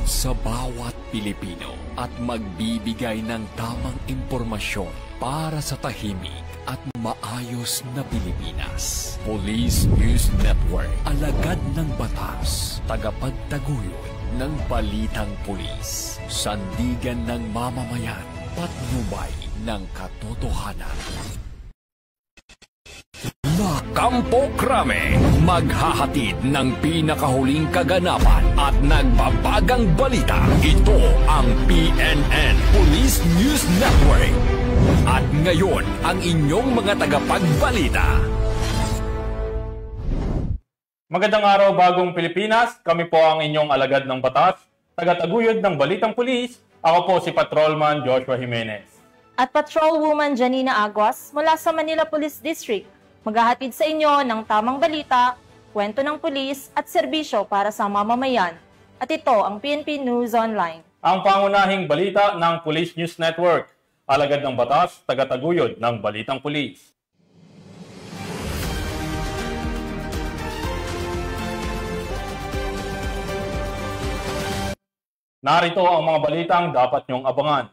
lingkod sa bawat Pilipino at magbibigay ng tamang impormasyon para sa tahimik at maayos na Pilipinas. Police News Network, alagad ng batas, tagapagtaguyod ng balitang pulis, sandigan ng mamamayan, patnubay ng katotohanan. Kampo Krame, maghahatid ng pinakahuling kaganapan at nagbabagang balita. Ito ang PNN Police News Network. At ngayon, ang inyong mga tagapagbalita. Magandang araw, bagong Pilipinas. Kami po ang inyong alagad ng batas, tagataguyod ng balitang pulis. Ako po si Patrolman Joshua Jimenez. At Patrolwoman Janina Aguas mula sa Manila Police District. Maghahatid sa inyo ng tamang balita, kwento ng pulis at serbisyo para sa mamamayan. At ito ang PNP News Online. Ang pangunahing balita ng Police News Network. Alagad ng batas, tagataguyod ng balitang pulis. Narito ang mga balitang dapat niyong abangan.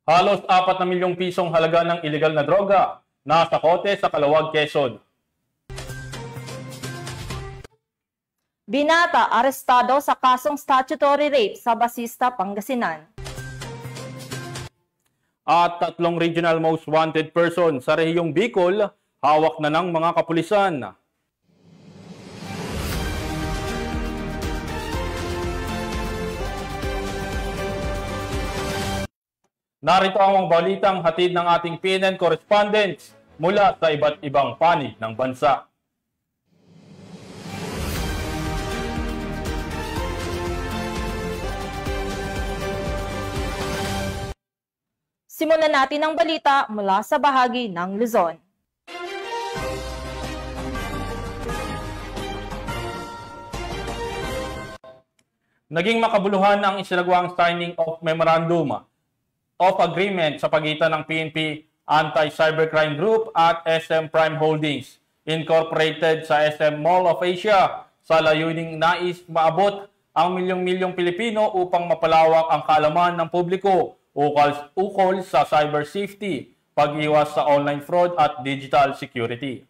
Halos 4 na milyong pisong halaga ng ilegal na droga nasa kote sa Calawag, Quezon. Binata arestado sa kasong statutory rape sa Basista, Pangasinan. At 3 regional most wanted person sa rehiyong Bicol, hawak na ng mga kapulisan. Narito ang mga balitang hatid ng ating PNN correspondents mula sa iba't ibang panig ng bansa. Simulan natin ang balita mula sa bahagi ng Luzon. Naging makabuluhan ang isinagawang signing of Memorandum of Agreement sa pagitan ng PNP Anti-Cybercrime Group at SM Prime Holdings, incorporated sa SM Mall of Asia, sa layuning nais maabot ang milyong-milyong Pilipino upang mapalawak ang kaalaman ng publiko ukol sa cyber safety, pag-iwas sa online fraud at digital security.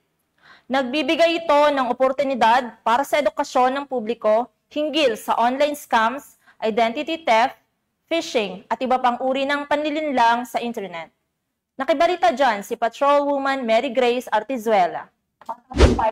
Nagbibigay ito ng oportunidad para sa edukasyon ng publiko hinggil sa online scams, identity theft, phishing at iba pang uri ng panlilinlang sa internet. Nakibalita dyan si Patrolwoman Mary Grace Artizuela.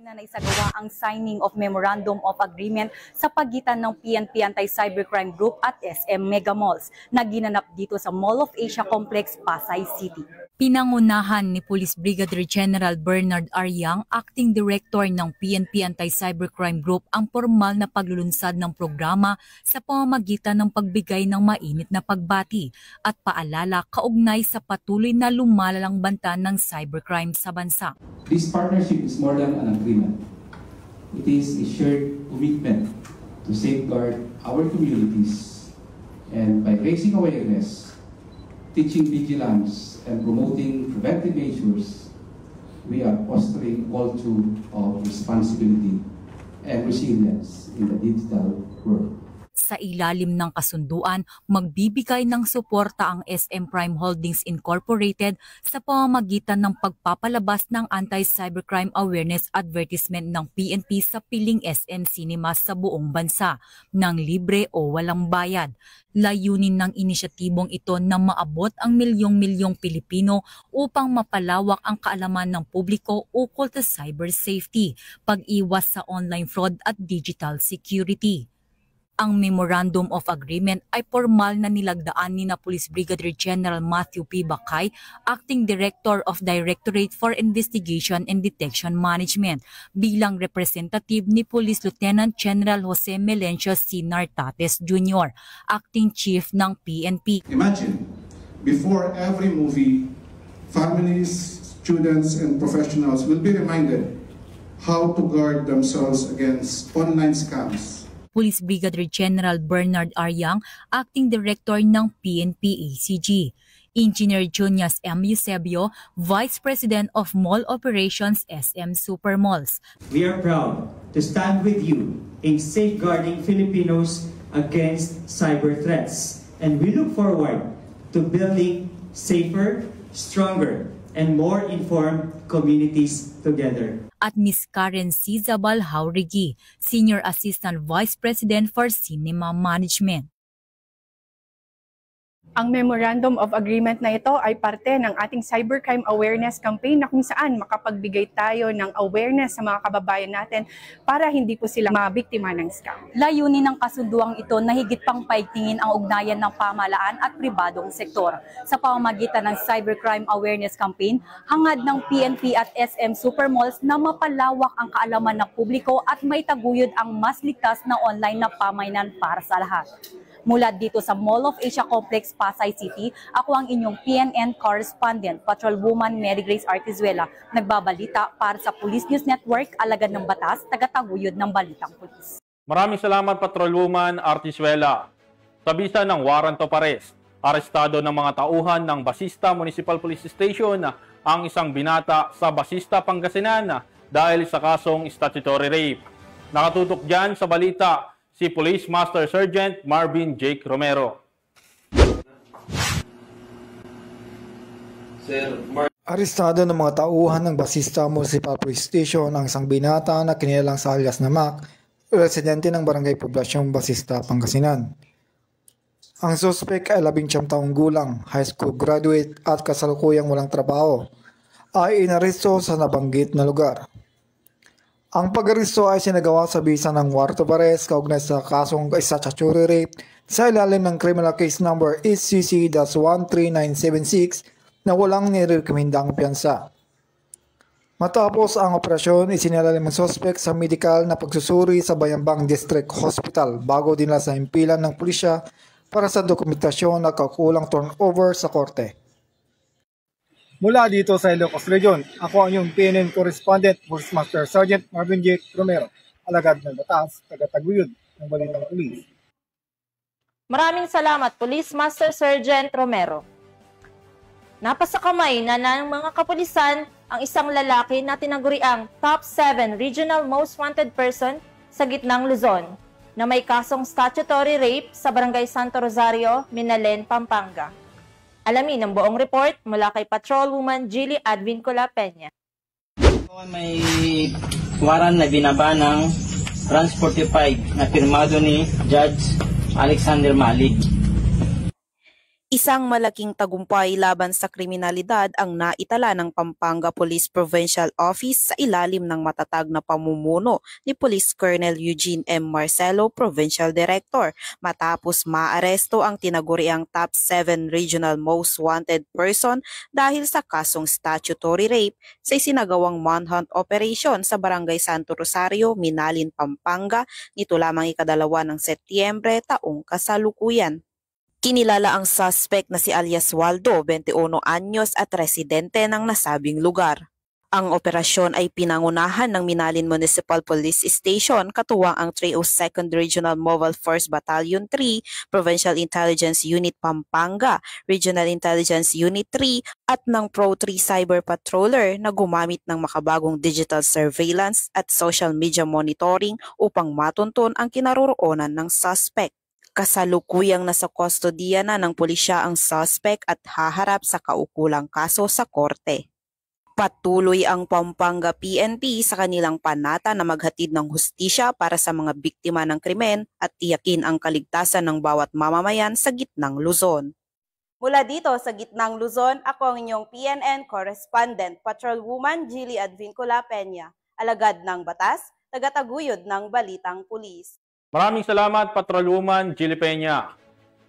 Na naisagawa ang signing of Memorandum of Agreement sa pagitan ng PNP Anti-Cybercrime Group at SM Mega Malls na ginanap dito sa Mall of Asia Complex, Pasay City. Pinangunahan ni Police Brigadier General Bernard Aryang, Acting Director ng PNP Anti-Cybercrime Group, ang formal na paglulunsad ng programa sa pamamagitan ng pagbigay ng mainit na pagbati at paalala kaugnay sa patuloy na lumalalang banta ng cybercrime sa bansa. This partnership is more than an agreement. It is a shared commitment to safeguard our communities, and by raising awareness, teaching vigilance, and promoting preventive measures, we are fostering a culture of responsibility and resilience in the digital world. Sa ilalim ng kasunduan, magbibigay ng suporta ang SM Prime Holdings Incorporated sa pamamagitan ng pagpapalabas ng anti-cybercrime awareness advertisement ng PNP sa piling SM Cinemas sa buong bansa, ng libre o walang bayad. Layunin ng inisyatibong ito na maabot ang milyong-milyong Pilipino upang mapalawak ang kaalaman ng publiko ukol sa cyber safety, pag-iwas sa online fraud at digital security. Ang Memorandum of Agreement ay formal na nilagdaan ni na Police Brigadier General Matthew P. Bakay, Acting Director of Directorate for Investigation and Detection Management, bilang representative ni Police Lieutenant General Jose Melencio C. Nartates Jr., Acting Chief ng PNP. Imagine, before every movie, families, students, and professionals will be reminded how to guard themselves against online scams. Police Brigadier General Bernard Aryang, Acting Director ng PNP ACG. Engineer Junias M. Eusebio, Vice President of Mall Operations SM Supermalls. We are proud to stand with you in safeguarding Filipinos against cyber threats, and we look forward to building safer, stronger, and more informed communities together. At Ms. Karen C. Zabal Haurigi, Senior Assistant Vice President for Cinema Management. Ang Memorandum of Agreement na ito ay parte ng ating Cybercrime Awareness Campaign na kung saan makapagbigay tayo ng awareness sa mga kababayan natin para hindi po sila mabiktima ng scam. Layunin ng kasunduang ito na higit pang paigtingin ang ugnayan ng pamahalaan at pribadong sektor. Sa pamamagitan ng Cybercrime Awareness Campaign, hangad ng PNP at SM Supermalls na mapalawak ang kaalaman ng publiko at may taguyod ang mas ligtas na online na pamayanan para sa lahat. Mula dito sa Mall of Asia Complex, Pasay City, ako ang inyong PNN correspondent, Patrolwoman Mary Grace Artizuela, nagbabalita para sa Police News Network, alagad ng batas, tagataguyod ng balitang pulis. Maraming salamat, Patrolwoman Artizuela. Sa bisa ng warrant of arrest, arestado ng mga tauhan ng Basista Municipal Police Station ang isang binata sa Basista, Pangasinan dahil sa kasong statutory rape. Nakatutok dyan sa balita si Police Master Sergeant Marvin Jake Romero. Arestado ng mga tauhan ng Basista Municipal Police Station ang isang binata na kinilalang sa alias na Mac, residente ng Barangay Poblasyong Basista, Pangasinan. Ang suspect ay 19 taong gulang, high school graduate at kasalukuyang walang trabaho, ay inaresto sa nabanggit na lugar. Ang pag-aresto ay sinagawa sa bisa ng warrant of arrest kaugnay sa kasong statutory rape sa ilalim ng criminal case number SCC-13976 na walang nirekomendang piyansa. Matapos ang operasyon, isinalalim ang suspect sa medical na pagsusuri sa Bayambang District Hospital bago dinala sa impilan ng pulisya para sa dokumentasyon na kakulang turnover sa korte. Mula dito sa Ilocos Region, ako ang iyong PNN correspondent, Police Master Sergeant Marvin J. Romero, alagad ng batas, tagataguyod ng balitang pulis. Maraming salamat, Police Master Sergeant Romero. Napasakamay na ng mga kapulisan ang isang lalaki na tinaguriang Top 7 Regional Most Wanted Person sa gitnang Luzon na may kasong statutory rape sa Barangay Santo Rosario, Minalen, Pampanga. Alamin ang buong report mula kay Patrolwoman Jilly Advincula Peña. May waran na binaba ng Branch 45 na pirmado ni Judge Alexander Malig. Isang malaking tagumpay laban sa kriminalidad ang naitala ng Pampanga Police Provincial Office sa ilalim ng matatag na pamumuno ni Police Colonel Eugene M. Marcelo, Provincial Director, matapos maaresto ang tinaguriang Top 7 Regional Most Wanted Person dahil sa kasong statutory rape sa isinagawang manhunt operation sa Barangay Santo Rosario, Minalin, Pampanga nito lamang ikadalawa ng Setyembre taong kasalukuyan. Kinilala ang suspect na si alias Waldo, 21 anyos at residente ng nasabing lugar. Ang operasyon ay pinangunahan ng Minalin Municipal Police Station katuwang ang 302nd Regional Mobile Force Battalion 3, Provincial Intelligence Unit Pampanga, Regional Intelligence Unit 3 at ng Pro 3 Cyber Patroller na gumamit ng makabagong digital surveillance at social media monitoring upang matunton ang kinaroroonan ng suspect. Kasalukuyang nasa kustodiya na ng pulisya ang suspect at haharap sa kaukulang kaso sa korte. Patuloy ang Pampanga PNP sa kanilang panata na maghatid ng hustisya para sa mga biktima ng krimen at tiyakin ang kaligtasan ng bawat mamamayan sa gitnang Luzon. Mula dito sa gitnang Luzon, ako ang inyong PNN correspondent, Patrolwoman Jilly Advincula Peña, alagad ng batas, tagataguyod ng balitang pulis. Maraming salamat, Patrolwoman Jilly Peña.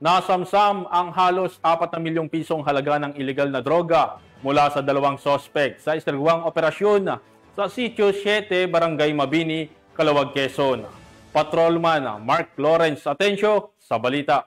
Nasamsam ang halos 4 na milyong pisong halaga ng illegal na droga mula sa 2 sospek sa isinagawang operasyon sa Sitio 7, Barangay Mabini, Calawag, Quezon. Patrolman Mark Lawrence Atencio sa balita.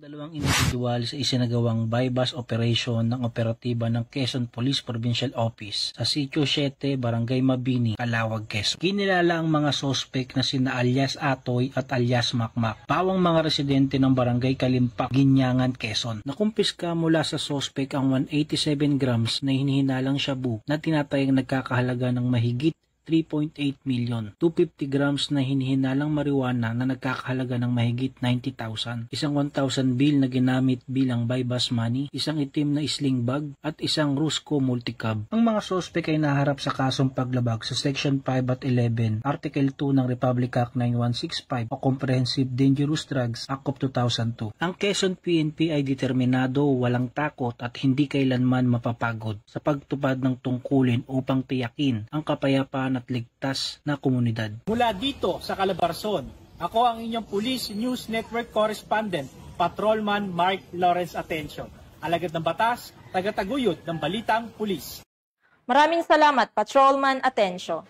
Dalawang individual sa isinagawang bypass operation ng operatiba ng Quezon Police Provincial Office sa Sitio 7, Barangay Mabini, Calawag, Quezon. Kinilala ang mga sospek na sina alias Atoy at alias Makmak, pawang mga residente ng Barangay Kalimpak, Ginyangan, Quezon. Nakumpiska mula sa sospek ang 187 grams na hinihinalang shabu na tinatayang nagkakahalaga ng mahigit 3.8 million, 250 grams na hinihinalang marijuana na nagkakahalaga ng mahigit 90,000, isang 1,000 bill na ginamit bilang bypass money, isang itim na sling bag, at isang Rusco multicab. Ang mga sospek ay naharap sa kasong paglabag sa Section 5 at 11, Article 2 ng Republic Act 9165 o Comprehensive Dangerous Drugs Act of 2002. Ang Quezon PNP ay determinado, walang takot at hindi kailanman mapapagod sa pagtupad ng tungkulin upang tiyakin ang kapayapaan at ligtas na komunidad. Mula dito sa Calabarzon, ako ang inyong Police News Network Correspondent, Patrolman Mark Lawrence Atencio. Alagad ng batas, tagataguyod ng balitang pulis. Maraming salamat, Patrolman Atencio.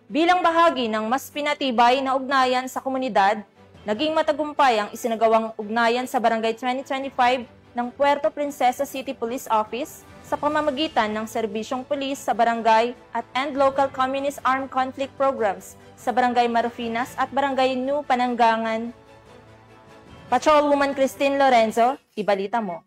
Bilang bahagi ng mas pinatibay na ugnayan sa komunidad, naging matagumpay ang isinagawang ugnayan sa Barangay 2025 ng Puerto Princesa City Police Office sa pamamagitan ng serbisyong pulis sa barangay at End Local Communist Armed Conflict Programs sa Barangay Marufinas at Barangay New Pananggangan. Patrolwoman Christine Lorenzo, ibalita mo.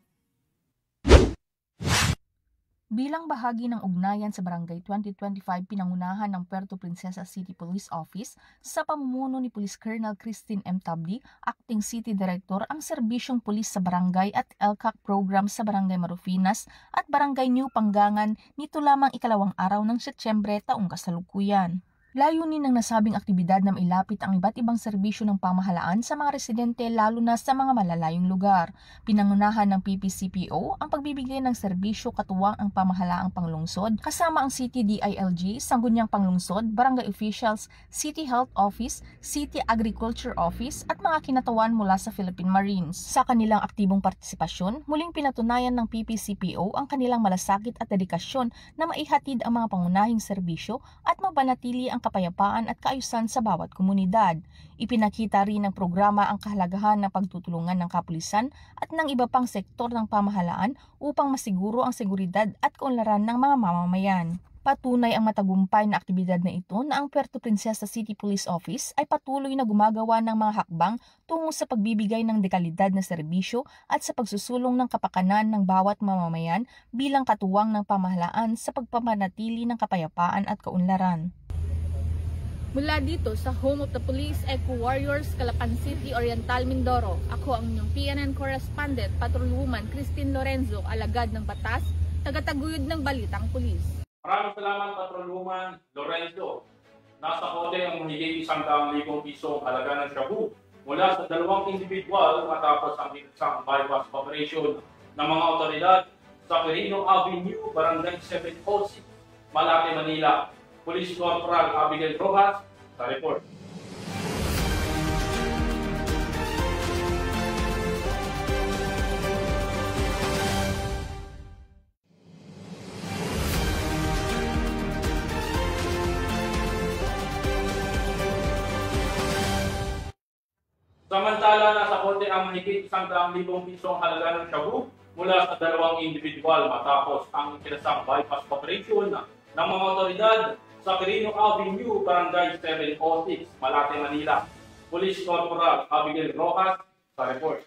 Bilang bahagi ng ugnayan sa Barangay 2025 pinangunahan ng Puerto Princesa City Police Office sa pamumuno ni Police Colonel Christine M. Tabdi, Acting City Director, ang serbisyong pulis sa barangay at LCAC program sa Barangay Marufinas at Barangay New Panggangan nito lamang ikalawang araw ng Setyembre taong kasalukuyan. Layunin ng nasabing aktibidad na mailapit ang iba't ibang serbisyo ng pamahalaan sa mga residente lalo na sa mga malalayong lugar. Pinangunahan ng PPCPO ang pagbibigay ng serbisyo katuwang ang pamahalaang panglungsod kasama ang City DILG, Sangguniang Panglungsod, Barangay Officials, City Health Office, City Agriculture Office at mga kinatawan mula sa Philippine Marines. Sa kanilang aktibong partisipasyon, muling pinatunayan ng PPCPO ang kanilang malasakit at dedikasyon na maihatid ang mga pangunahing serbisyo at mapanatili ang kapayapaan at kaayusan sa bawat komunidad. Ipinakita rin ng programa ang kahalagahan ng pagtutulungan ng kapulisan at ng iba pang sektor ng pamahalaan upang masiguro ang seguridad at kaunlaran ng mga mamamayan. Patunay ang matagumpay na aktibidad na ito na ang Puerto Princesa City Police Office ay patuloy na gumagawa ng mga hakbang tungo sa pagbibigay ng dekalidad na serbisyo at sa pagsusulong ng kapakanan ng bawat mamamayan bilang katuwang ng pamahalaan sa pagpapanatili ng kapayapaan at kaunlaran. Mula dito sa Home of the Police Eco Warriors, Calapan City, Oriental, Mindoro, ako ang inyong PNN Correspondent, Patrolwoman Christine Lorenzo, alagad ng batas, tagataguyod ng balitang pulis. Maraming salamat, Patrolwoman Lorenzo. Nasa kote ang mahigit 100,000 pisong halaga ng shabu mula sa dalawang individual matapos ang isang bypass operation ng mga otoridad sa Quirino Avenue, Barangay 706, Malate, Manila. Police Corporal Abigail Rojas sa report. Samantala, nasa kote ang mahigit 100,000 pisong halaga ng shabu mula sa dalawang individual matapos ang ikinasang bypass operation ng mga otoridad sa Quirino Avenue, Barangay 706, Malate, Manila. Police Corporal Abigail Rojas sa report.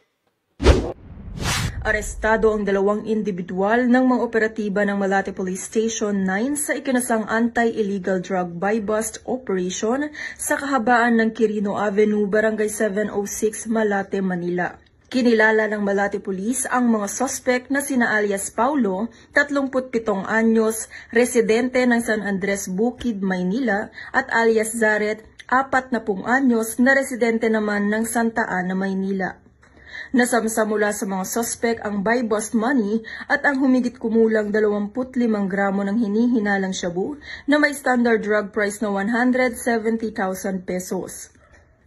Arestado ang dalawang individual ng mga operatiba ng Malate Police Station 9 sa ikinasang anti-illegal drug buy-bust operation sa kahabaan ng Quirino Avenue, Barangay 706, Malate, Manila. Kinilala ng Malate Police ang mga suspect na sina alias Paulo, 37 anyos, residente ng San Andres Bukid, Maynila, at alias Zaret, 40 anyos, na residente naman ng Santa Ana, Maynila. Nasamsa mula sa mga suspect ang buy-bust money at ang humigit kumulang 25 gramo ng hinihinalang shabu na may standard drug price na 170,000 pesos.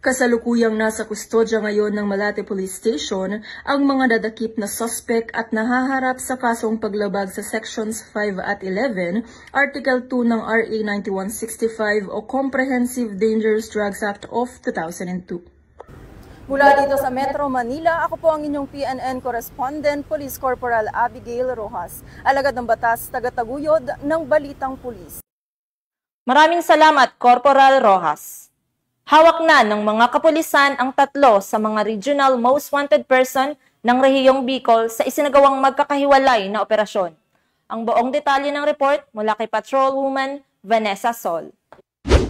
Kasalukuyang nasa kustodya ngayon ng Malate Police Station ang mga dadakip na suspect at nahaharap sa kasong paglabag sa Sections 5 at 11, Article 2 ng RA 9165 o Comprehensive Dangerous Drugs Act of 2002. Mula dito sa Metro Manila, ako po ang inyong PNN correspondent, Police Corporal Abigail Rojas, alagad ng batas, tagataguyod ng Balitang Pulis. Maraming salamat, Corporal Rojas. Hawak na ng mga kapulisan ang 3 sa mga regional most wanted person ng rehiyong Bicol sa isinagawang magkakahiwalay na operasyon. Ang buong detalye ng report mula kay Patrolwoman Vanessa Sol.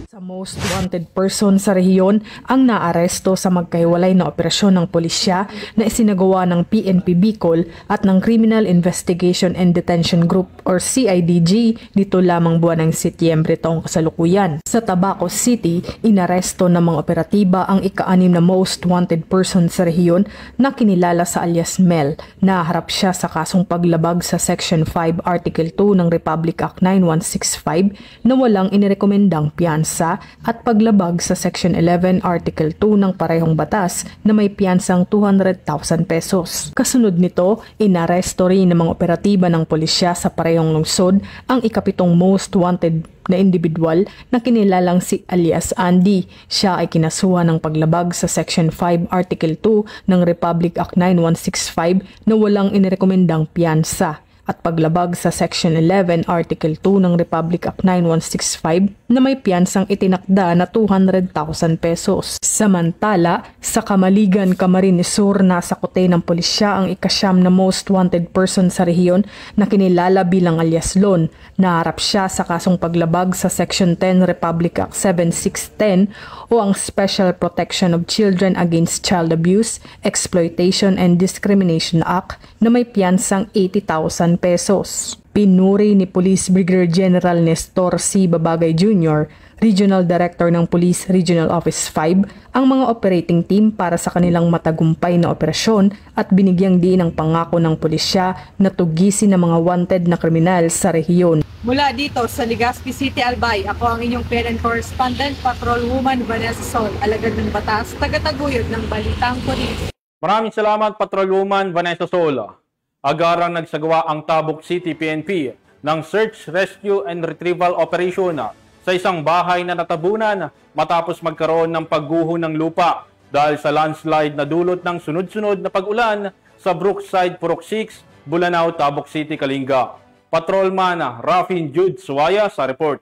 Sa most wanted person sa rehiyon ang naaresto sa magkahiwalay na operasyon ng pulisya na isinagawa ng PNP Bicol at ng Criminal Investigation and Detention Group or CIDG dito lamang buwan ng Setyembre taong kasalukuyan. Sa Tabaco City, inaresto ng mga operatiba ang ika-6 na most wanted person sa rehiyon na kinilala sa alias Mel. Naharap siya sa kasong paglabag sa Section 5 Article 2 ng Republic Act 9165 na walang inirekomendang piyansa at paglabag sa Section 11 Article 2 ng parehong batas na may piyansang 200,000 pesos. Kasunod nito, inaresto rin ng mga operatiba ng pulisya sa parehong lungsod ang ika-7 most wanted na individual na kinilalang si alias Andy. Siya ay kinasuhan ng paglabag sa Section 5 Article 2 ng Republic Act 9165 na walang inirekomendang piyansa at paglabag sa Section 11 Article 2 ng Republic Act 9165 na may piyansang itinakda na 200,000 pesos. Samantala, sa Kamaligan, Camarines Sur, nasa kote ng pulisya ang ika-9 na most wanted person sa rehiyon na kinilala bilang alias Lon. Naharap siya sa kasong paglabag sa Section 10 Republic Act 7610 o ang Special Protection of Children Against Child Abuse, Exploitation and Discrimination Act na may piyansang 80,000 pesos. Pinuri ni Police Brigadier General Nestor C. Babagay Jr., Regional Director ng Police Regional Office 5, ang mga operating team para sa kanilang matagumpay na operasyon at binigyang diin ang pangako ng pulisya na tugisin ang mga wanted na kriminal sa rehiyon. Mula dito sa Legazpi City, Albay, ako ang inyong PNN correspondent, Patrolwoman Vanessa Sol, alagad ng batas, tagataguyod ng Balitang Pulis. Maraming salamat, Patrolwoman Vanessa Sol. Agarang nagsagawa ang Taboc City PNP ng Search, Rescue and Retrieval Operation sa isang bahay na natabunan matapos magkaroon ng pagguho ng lupa dahil sa landslide na dulot ng sunod-sunod na pag-ulan sa Brookside, Purok 6, Bulanao, Taboc City, Kalinga. Patrolman Rafin Jude Suwaya sa report.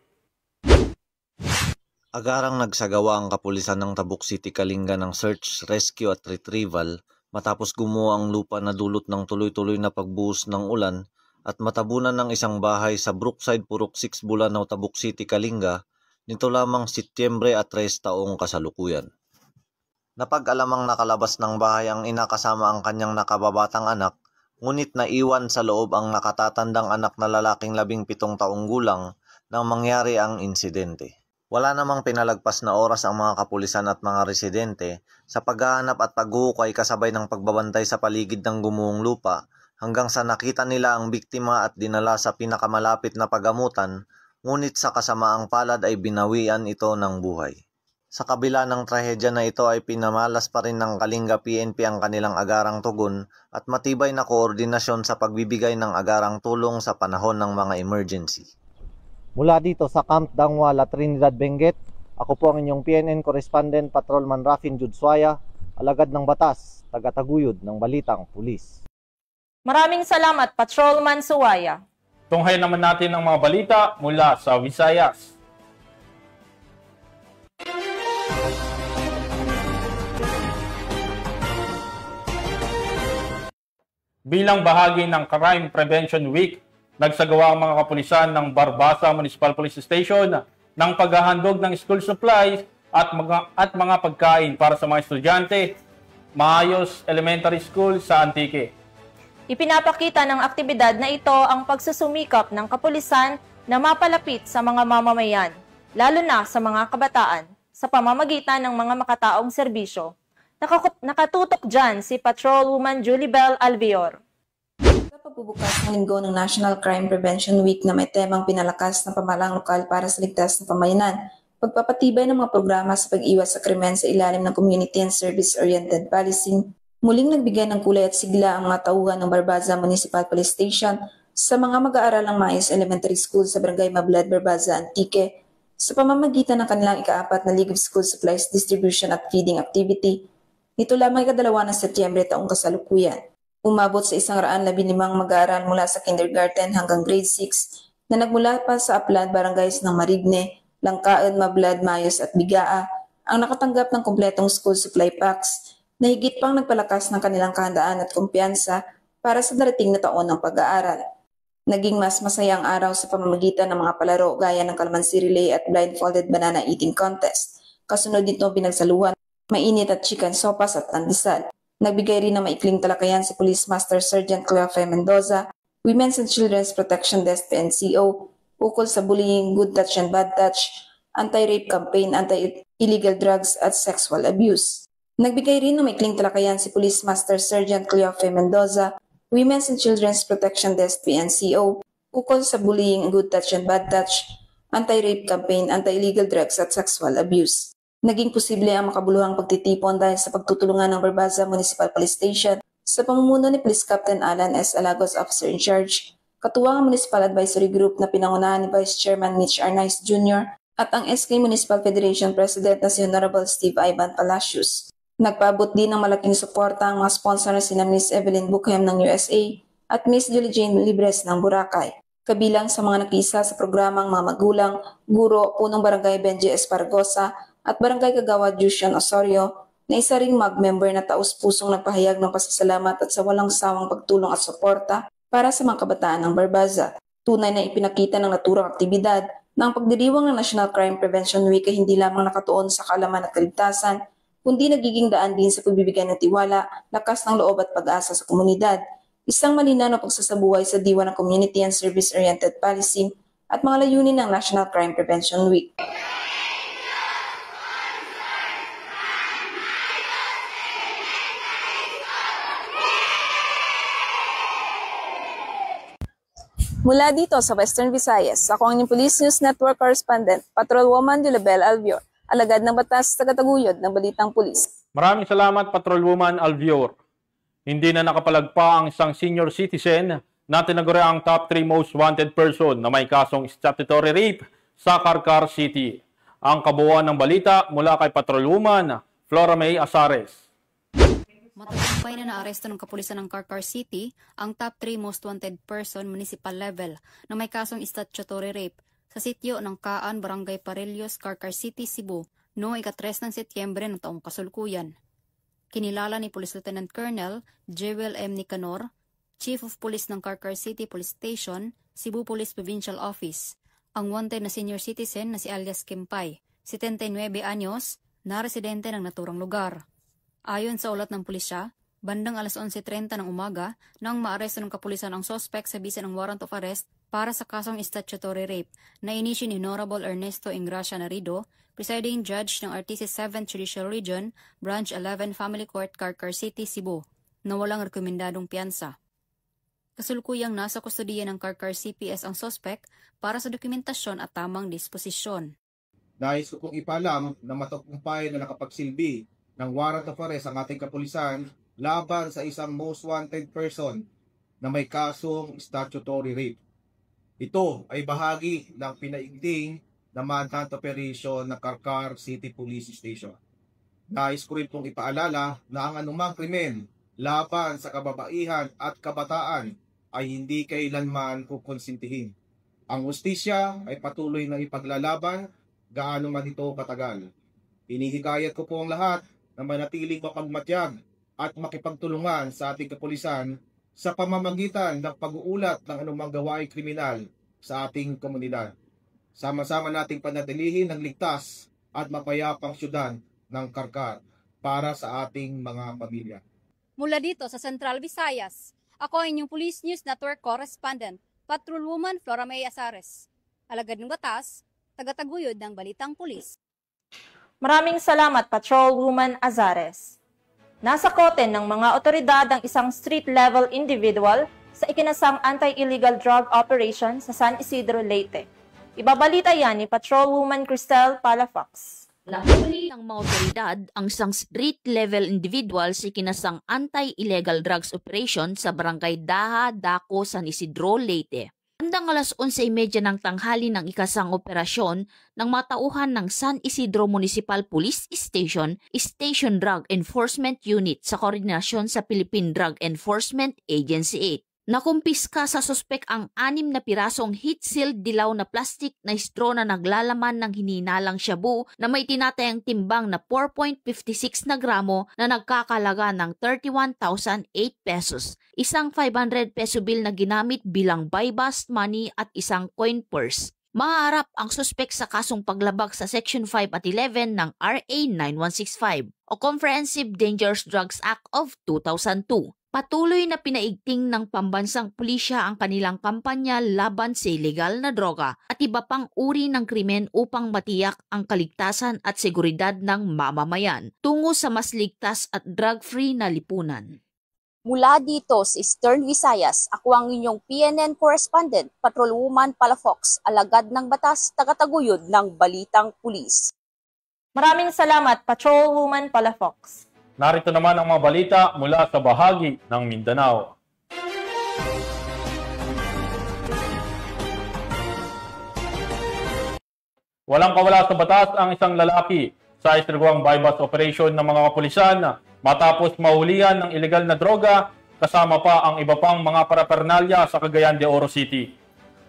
Agarang nagsagawa ang kapulisan ng Taboc City, Kalinga ng Search, Rescue at Retrieval matapos gumuho ang lupa na dulot ng tuloy-tuloy na pagbuhos ng ulan at matabunan ng isang bahay sa Brookside, Purok 6, Bulanao, Taboc City, Kalinga nito lamang Setyembre at 3 taong kasalukuyan. Napag-alamang nakalabas ng bahay ang ina kasama ang kanyang nakababatang anak, ngunit naiwan sa loob ang nakatatandang anak na lalaking 17 taong gulang nang mangyari ang insidente. Wala namang pinalagpas na oras ang mga kapulisan at mga residente sa paghahanap at paghuhukay kasabay ng pagbabantay sa paligid ng gumuhong lupa hanggang sa nakita nila ang biktima at dinala sa pinakamalapit na pagamutan, ngunit sa kasamaang palad ay binawian ito ng buhay. Sa kabila ng trahedya na ito ay pinamalas pa rin ng Kalinga PNP ang kanilang agarang tugon at matibay na koordinasyon sa pagbibigay ng agarang tulong sa panahon ng mga emergency. Mula dito sa Camp Dangwala, Trinidad, Benguet, ako po ang inyong PNN correspondent, Patrolman Rafin Jude Suwaya, alagad ng batas, tagataguyod ng Balitang Pulis. Maraming salamat, Patrolman Suwaya. Tunghayan naman natin ang mga balita mula sa Visayas. Bilang bahagi ng Crime Prevention Week, nagsagawa ang mga kapulisan ng Barbasa Municipal Police Station ng paghahandog ng school supplies at mga pagkain para sa mga estudyante, Maayos Elementary School sa Antique. Ipinapakita ng aktibidad na ito ang pagsusumikap ng kapulisan na mapalapit sa mga mamamayan, lalo na sa mga kabataan, sa pamamagitan ng mga makataong serbisyo. Nakatutok dyan si Patrolwoman Julibel Alvior. Pagbubukas ng linggo ng National Crime Prevention Week na may temang pinalakas ng pamahalang lokal para sa ligtas na pamayanan, pagpapatibay ng mga programa sa pag-iwas sa krimen sa ilalim ng Community and Service-Oriented Policing, muling nagbigay ng kulay at sigla ang mga tauhan ng Barbasa Municipal Police Station sa mga mag-aaralang Maayos Elementary School sa Barangay Mablad, Barbasa, Antique, sa pamamagitan ng kanilang ika-4 na League of School Supplies Distribution at Feeding Activity. Nito lamang ika-2 ng Setyembre taong kasalukuyan. Umabot sa 115 mag-aaral mula sa kindergarten hanggang grade 6 na nagmula pa sa Aplad Barangays ng Marigne, Langkaan, Mablad, Mayos at Bigaa ang nakatanggap ng kumpletong school supply packs na higit pang nagpalakas ng kanilang kahandaan at kumpiyansa para sa darating na taon ng pag-aaral. Naging mas masayang araw sa pamamagitan ng mga palaro gaya ng Calamansi Relay at Blindfolded Banana Eating Contest. Kasunod nito pinagsaluhan, mainit at chicken sopas at pandesal. Nagbigay rin ng maikling talakayan si Police Master Sergeant Cleofe Mendoza, Women's and Children's Protection Desk PNCO, ukol sa bullying, good touch and bad touch, anti-rape campaign, anti-illegal drugs at sexual abuse. Nagbigay rin ng maikling talakayan si Police Master Sergeant Cleofe Mendoza, Women's and Children's Protection Desk PNCO, ukol sa bullying, good touch and bad touch, anti-rape campaign, anti-illegal drugs at sexual abuse. Naging posible ang makabuluhang pagtitipon dahil sa pagtutulungan ng Barbaza Municipal Police Station sa pamumuno ni Police Captain Alan S. Alagos, Officer in Charge, katuwang ang Municipal Advisory Group na pinangunahan ni Vice Chairman Mitch Arnaiz Jr. at ang SK Municipal Federation President na si Honorable Steve Ivan Palacios. Nagpaabot din ng malaking suporta ang mga sponsor na sina Miss Evelyn Buchem ng USA at Miss Julie Jane Libres ng Boracay. Kabilang sa mga nakisa sa programang mga magulang, guro, punong barangay Benji Espargosa at barangay Kagawad Jusian Osorio na isa ring mag-member na taus-pusong nagpahayag ng pasasalamat at sa walang sawang pagtulong at suporta para sa mga kabataan ng Barbaza. Tunay na ipinakita ng naturang aktibidad na ang pagdiriwang ng National Crime Prevention Week ay hindi lamang nakatuon sa kaalaman at kaligtasan, kundi nagiging daan din sa pagbibigay ng tiwala, lakas ng loob at pag-asa sa komunidad. Isang malinaw na pagsasabuhay sa diwa ng Community and Service-Oriented Policy at mga layunin ng National Crime Prevention Week. Mula dito sa Western Visayas, ako ang inyong Police News Network Correspondent, Patrolwoman Yulabel Alvior, alagad ng batas, tagataguyod ng Balitang Pulis. Maraming salamat, Patrolwoman Alvior. Hindi na nakapalagpa ang isang senior citizen na tinaguri ang top 3 most wanted person na may kasong statutory rape sa Carcar City. Ang kabuuan ng balita mula kay Patrolwoman Flora May Azares. Matagumpay na naaresto ng kapulisan ng Carcar City ang top 3 most wanted person municipal level na may kasong statutory rape sa sitio ng Kaan, Barangay Parellos, Carcar City, Cebu noong ika-3 ng Setyembre ng taong kasalukuyan. Kinilala ni Police Lieutenant Colonel Jewel M. Nicanor, Chief of Police ng Carcar City Police Station, Cebu Police Provincial Office, ang wanted na senior citizen na si alias Kempay, 79 anyos, na residente ng naturang lugar. Ayon sa ulat ng pulisya, bandang alas 11:30 ng umaga nang maaresto ng kapulisan ang suspect sa bisa ng warrant of arrest para sa kasong statutory rape na inisyu ni Honorable Ernesto Ingracia Narido, presiding judge ng RTC 7th Judicial Region, Branch 11 Family Court, Carcar City, Cebu, na walang rekomendadong piyansa. Kasulukuyang nasa kustodiya ng Carcar CPS ang suspect para sa dokumentasyon at tamang disposisyon. Nais ko pong ipaalam na matagumpay na nakapagsilbi ng warrant of arrest ang ating kapulisan laban sa isang most wanted person na may kasong statutory rape. Ito ay bahagi ng pinaigting na manhunt operation ng Carcar City Police Station. Nais ko rin pong ipaalala na ang anumang krimen laban sa kababaihan at kabataan ay hindi kailanman kukonsintihin. Ang hustisya ay patuloy na ipaglalaban gaano man ito katagal. Hinihikayat ko po ang lahat na manatiling mapagmatyag at makipagtulungan sa ating kapulisan sa pamamagitan ng pag-uulat ng anumang gawaing kriminal sa ating komunidad. Sama-sama nating panatilihin ang ligtas at mapayapang syudad ng Carcar para sa ating mga pamilya. Mula dito sa Central Visayas, ako ang inyong Police News Network Correspondent, Patrolwoman Flora May Azares. Alagad ng batas, tagataguyod ng Balitang Pulis. Maraming salamat, Patrolwoman Azares. Nasa kote ng mga otoridad ang isang street-level individual sa ikinasang anti-illegal drug operation sa San Isidro, Leyte. Ibabalita yan ni Patrolwoman Cristel Palafox. Nahuli ng mga otoridad ang isang street-level individual sa ikinasang anti-illegal drugs operation sa Barangay Daha, Daco, San Isidro, Leyte. Bandang alas 11:30 ng tanghali ng ikasang operasyon ng matauhan ng San Isidro Municipal Police Station, Station Drug Enforcement Unit sa koordinasyon sa Philippine Drug Enforcement Agency 8. Nakumpiska sa suspek ang 6 na pirasong heat-sealed dilaw na plastic na straw na naglalaman ng hininalang shabu na may tinatayang timbang na 4.56 na gramo na nagkakalaga ng 31,008 pesos, isang 500 peso bill na ginamit bilang buy-bust money at isang coin purse. Maharap ang suspek sa kasong paglabag sa Section 5 at 11 ng RA 9165 o Comprehensive Dangerous Drugs Act of 2002. Patuloy na pinaigting ng pambansang pulisya ang kanilang kampanya laban sa ilegal na droga at iba pang uri ng krimen upang matiyak ang kaligtasan at seguridad ng mamamayan tungo sa mas ligtas at drug-free na lipunan. Mula dito sa Eastern Visayas, ako ang inyong PNN correspondent, Patrolwoman Palafox, alagad ng batas, tagataguyod ng Balitang Pulis. Maraming salamat, Patrolwoman Palafox. Narito naman ang mga balita mula sa bahagi ng Mindanao. Walang kawala sa batas ang isang lalaki sa isinagawang buy-bust operation ng mga kapulisan matapos mahulihan ng ilegal na droga kasama pa ang iba pang mga parapernalya sa Cagayan de Oro City.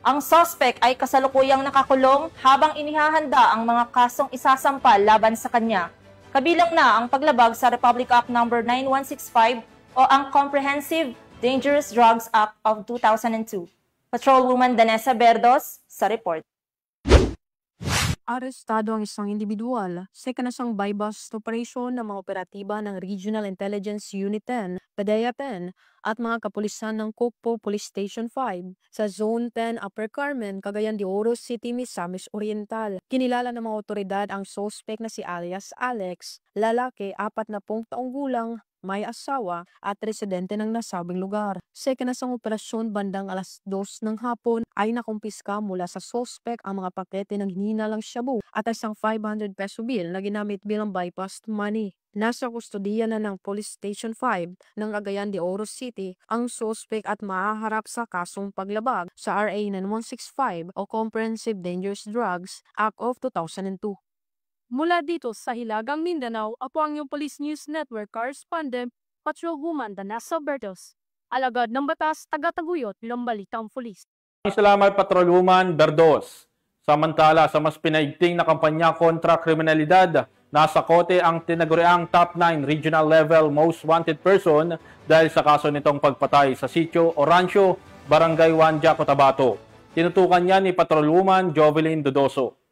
Ang suspect ay kasalukuyang nakakulong habang inihahanda ang mga kasong isasampal laban sa kanya. Kabilang na ang paglabag sa Republic Act No. 9165 o ang Comprehensive Dangerous Drugs Act of 2002. Patrolwoman Danessa Berdos sa report. Arestado ang isang individual sa ikanasang buy-bust operation ng mga operatiba ng Regional Intelligence Unit 10, PDEA 10, at mga kapulisan ng Cocpo Police Station 5 sa Zone 10 Upper Carmen, Cagayan de Oro City, Misamis Oriental. Kinilala ng mga otoridad ang suspect na si alias Alex, lalaki, 40 taong gulang, may asawa at residente ng nasabing lugar. Sa ikanasang operasyon bandang alas 2 ng hapon ay nakumpiska mula sa suspect ang mga pakete ng hininalang shabu at isang 500 peso bill na ginamit bilang buy-bust money. Nasa kustodiya na ng Police Station 5 ng Cagayan de Oro City ang suspect at mahaharap sa kasong paglabag sa RA 9165 o Comprehensive Dangerous Drugs Act of 2002. Mula dito sa Hilagang Mindanao, ako ang iyong Police News Network correspondent, Patrolwoman Danessa Bertos. Alagad ng batas, tagataguyod ng Balitang Pulis. Salamat, Patrolwoman Berdos. Samantala, sa mas pinaigting na kampanya kontra kriminalidad, nasa kote ang tinaguriang top 9 regional level most wanted person dahil sa kaso nitong pagpatay sa sitio o rancho, Barangay Wanja, Cotabato. Tinutukan niya ni Patrolwoman Jovelyn Dodoso.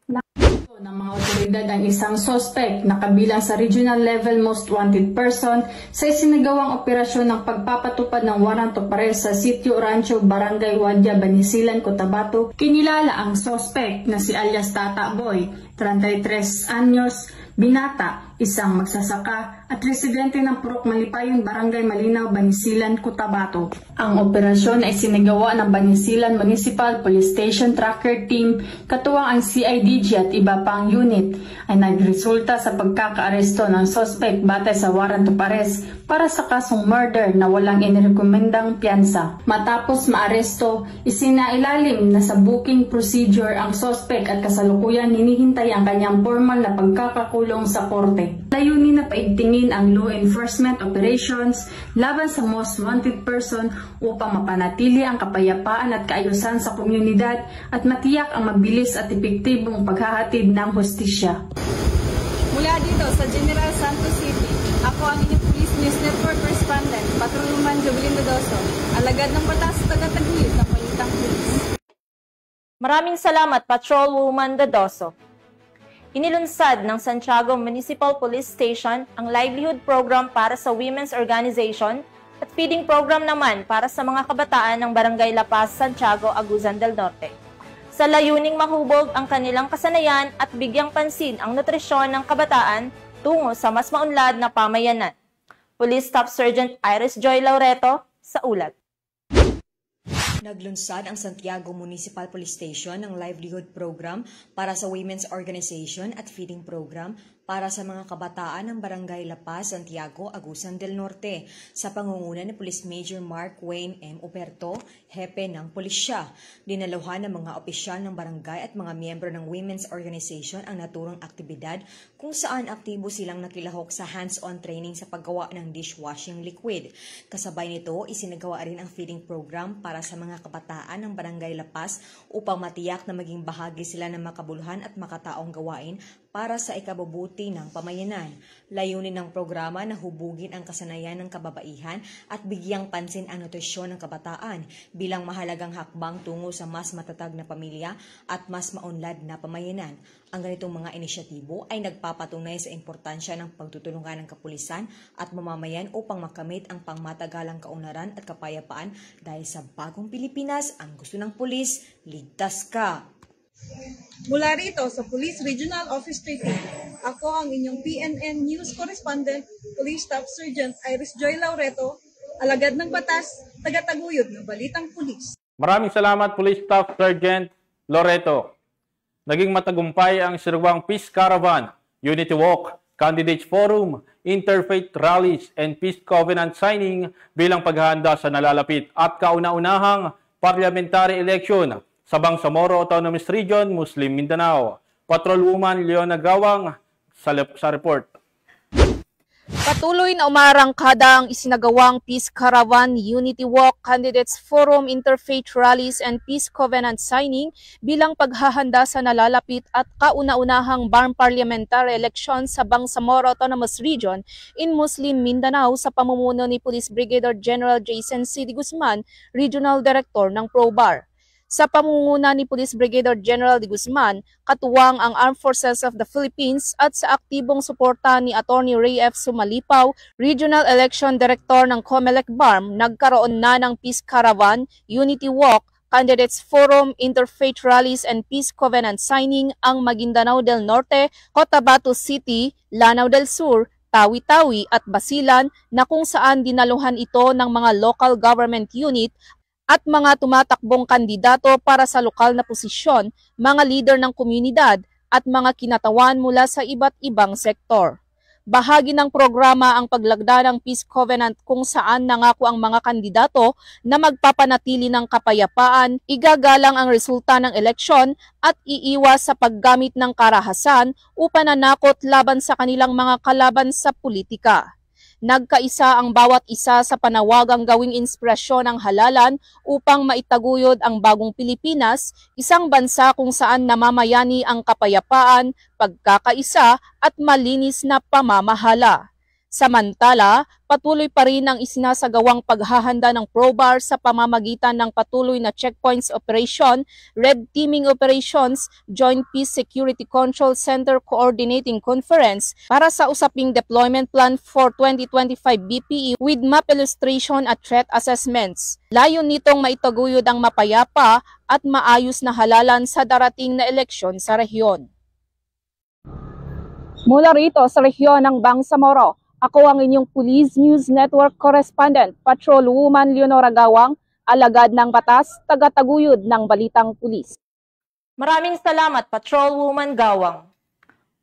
Ng mga otoridad ang isang suspect na kabilang sa regional level most wanted person sa isinagawang operasyon ng pagpapatupad ng warrant of arrest sa Sitio Rancho, Barangay Wanja, Banisilan, Cotabato. Kinilala ang suspect na si alias Tata Boy, 33 anyos, binata, isang magsasaka at residente ng Purok Malipayon, Barangay Malinaw, Banisilan, Cotabato. Ang operasyon ay sinagawa ng Banisilan Municipal Police Station Tracker Team, katuwang ang CIDG at iba pang unit, ay nagresulta sa pagkakaaresto ng suspect batay sa warrant of arrest para sa kasong murder na walang inirekomendang piyansa. Matapos maaresto, isinailalim na sa booking procedure ang suspect at kasalukuyan hinihintay ang kanyang formal na pagkakakulong sa korte. Layunin na paigtingin ang law enforcement operations laban sa most wanted person upang mapanatili ang kapayapaan at kaayusan sa komunidad at matiyak ang mabilis at epektibong paghahatid ng hustisya. Mula dito sa General Santos City, ako ang inyong Police News Network correspondent, Patrolwoman Jovelyn Dodoso, alagad ng batas, tagataguyod ng Balitang Pulis. Maraming salamat, Patrolwoman Dodoso. Inilunsad ng Santiago Municipal Police Station ang livelihood program para sa women's organization at feeding program naman para sa mga kabataan ng Barangay La Paz, Santiago, Aguzan del Norte. Sa layuning mahubog ang kanilang kasanayan at bigyang pansin ang nutrisyon ng kabataan tungo sa mas maunlad na pamayanan. Police Staff Sergeant Iris Joy Laureto sa ulat. Naglunsad ang Santiago Municipal Police Station ng livelihood program para sa women's organization at feeding program para sa mga kabataan ng Barangay La Paz, Santiago, Agusan del Norte sa pangunguna ni Police Major Mark Wayne M. Uperto, hepe ng pulisya. Dinaluhan ng mga opisyal ng barangay at mga miyembro ng women's organization ang naturang aktibidad kung saan aktibo silang nakilahok sa hands-on training sa paggawa ng dishwashing liquid. Kasabay nito, isinagawa rin ang feeding program para sa mga kabataan ng Barangay La Paz upang matiyak na maging bahagi sila ng makabuluhan at makataong gawain para sa ikabubuti ng pamayanan. Layunin ng programa na hubugin ang kasanayan ng kababaihan at bigyang pansin ang nutrisyon ng kabataan bilang mahalagang hakbang tungo sa mas matatag na pamilya at mas maunlad na pamayanan. Ang ganitong mga inisyatibo ay nagpapatunay sa importansya ng pagtutulungan ng kapulisan at mamamayan upang makamit ang pangmatagalang kaunlaran at kapayapaan dahil sa bagong Pilipinas, ang gusto ng pulis, ligtas ka. Mula rito sa Police Regional Office 13, ako ang inyong PNN News Correspondent, Police Staff Sergeant Iris Joy Laureto, alagad ng batas, tagataguyod ng Balitang Pulis. Maraming salamat, Police Staff Sergeant Loreto. Naging matagumpay ang Sirwang Peace Caravan, Unity Walk, Candidates Forum, Interfaith Rallies, and Peace Covenant Signing bilang paghahanda sa nalalapit at kauna-unahang parliamentary election sa Bangsamoro Autonomous Region, Muslim Mindanao. Patrolwoman Leona Gawang sa report. Patuloy na umarangkada ang isinagawang Peace Caravan, Unity Walk, Candidates Forum, Interfaith Rallies, and Peace Covenant Signing bilang paghahanda sa nalalapit at kauna-unahang parliamentary election sa Bangsamoro Autonomous Region in Muslim Mindanao sa pamumuno ni Police Brigadier General Jason C. De Guzman, Regional Director ng PROBAR. Sa pamunguna ni Police Brigadier General De Guzman, katuwang ang Armed Forces of the Philippines at sa aktibong suporta ni Attorney Ray F. Sumalipaw, Regional Election Director ng COMELEC-BARM, nagkaroon na ng Peace Caravan, Unity Walk, Candidates Forum, Interfaith Rallies, and Peace Covenant Signing ang Maguindanao del Norte, Cotabato City, Lanao del Sur, Tawi-Tawi at Basilan na kung saan dinaluhan ito ng mga local government unit at mga tumatakbong kandidato para sa lokal na posisyon, mga leader ng komunidad at mga kinatawan mula sa iba't ibang sektor. Bahagi ng programa ang paglagda ng Peace Covenant kung saan nangako ang mga kandidato na magpapanatili ng kapayapaan, igagalang ang resulta ng eleksyon at iiwas sa paggamit ng karahasan o pananakot laban sa kanilang mga kalaban sa politika. Nagkaisa ang bawat isa sa panawagang gawing inspirasyon ng halalan upang maitaguyod ang bagong Pilipinas, isang bansa kung saan namamayani ang kapayapaan, pagkakaisa at malinis na pamamahala. Samantala, patuloy pa rin ang isinasagawang paghahanda ng PROBAR sa pamamagitan ng patuloy na checkpoints operation, red teaming operations, Joint Peace Security Control Center Coordinating Conference para sa usaping deployment plan for 2025 BPE with map illustration at threat assessments. Layon nitong maitaguyod ang mapayapa at maayos na halalan sa darating na eleksyon sa rehiyon. Mula rito sa rehiyon ng Bangsamoro, ako ang inyong Police News Network Correspondent, Patrolwoman Leonora Gawang, alagad ng batas, tagataguyod ng Balitang Pulis. Maraming salamat, Patrolwoman Gawang.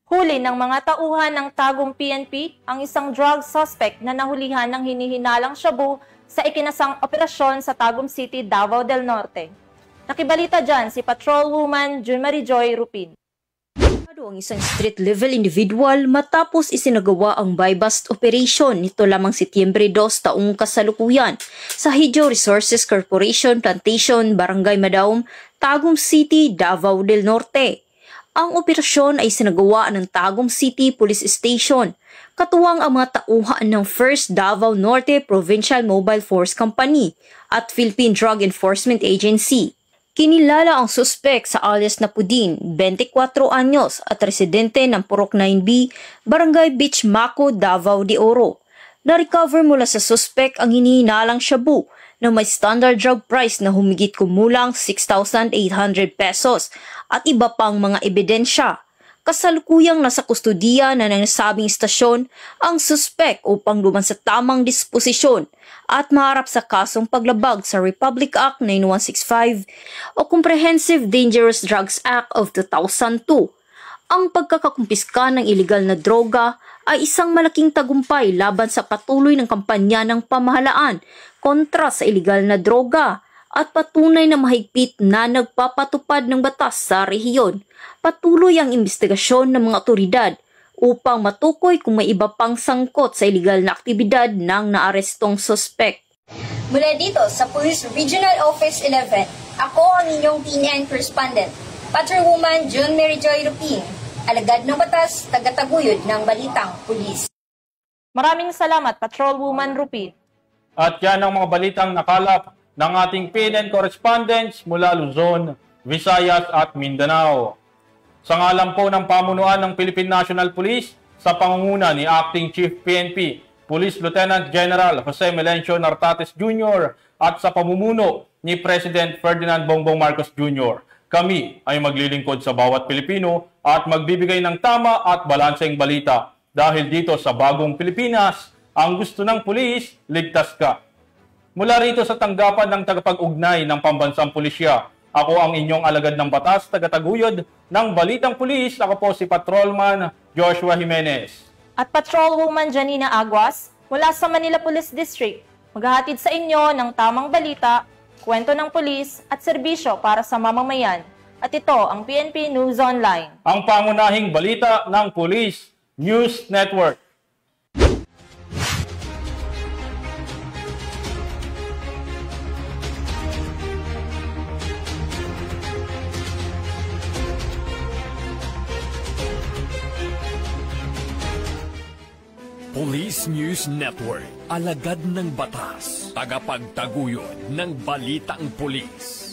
Huli ng mga tauhan ng tagong PNP ang isang drug suspect na nahulihan ng hinihinalang shabu sa ikinasang operasyon sa Tagum City, Davao del Norte. Nakibalita dyan si Patrolwoman June Marie Joy Rupin. Ang isang street-level individual matapos isinagawa ang buy-bust operation nito lamang Setyembre 2 taong kasalukuyan sa Hidyo Resources Corporation Plantation, Barangay Madaum, Tagum City, Davao del Norte. Ang operasyon ay isinagawa ng Tagum City Police Station, katuwang ang mga tauhan ng 1st Davao Norte Provincial Mobile Force Company at Philippine Drug Enforcement Agency. Kinilala ang suspek sa alias na Pudin, 24 anyos at residente ng Purok 9B, Barangay Beach Maco, Davao de Oro. Na-recover mula sa suspek ang hinihinalang shabu na may standard drug price na humigit kumulang 6,800 pesos at iba pang mga ebidensya. Kasalukuyang nasa kustudiya na ng nasabing istasyon ang suspek upang duman sa tamang disposisyon at maharap sa kasong paglabag sa Republic Act 9165 o Comprehensive Dangerous Drugs Act of 2002. Ang pagkakakumpiska ng ilegal na droga ay isang malaking tagumpay laban sa patuloy ng kampanya ng pamahalaan kontra sa ilegal na droga at patunay na mahigpit na nagpapatupad ng batas sa rehiyon. Patuloy ang investigasyon ng mga otoridad upang matukoy kung may iba pang sangkot sa ilegal na aktibidad ng naarestong sospek. Mula dito sa Police Regional Office 11, ako ang inyong PNN correspondent, Patrolwoman June Mary Joy Rupin, alagad ng batas, tagataguyod ng Balitang Pulis. Maraming salamat, Patrolwoman Rupin. At yan ang mga balitang nakalap ng ating PNN correspondents mula Luzon, Visayas at Mindanao. Sa ngalan po ng pamunuan ng Philippine National Police sa pangunguna ni Acting Chief PNP, Police Lieutenant General Jose Melencio Nartates Jr. at sa pamumuno ni President Ferdinand Bongbong Marcos Jr., kami ay maglilingkod sa bawat Pilipino at magbibigay ng tama at balanseng balita. Dahil dito sa bagong Pilipinas, ang gusto ng pulis, ligtas ka. Mula rito sa tanggapan ng tagapag-ugnay ng Pambansang Pulisya, ako ang inyong alagad ng batas, tagataguyod ng Balitang Pulis. Ako po si Patrolman Joshua Jimenez. At Patrolwoman Janina Aguas mula sa Manila Police District, maghahatid sa inyo ng tamang balita, kwento ng pulis at serbisyo para sa mamamayan. At ito ang PNP News Online. Ang pangunahing balita ng Police News Network. Police News Network, alagad ng batas, tagapagtaguyod ng balitang pulis.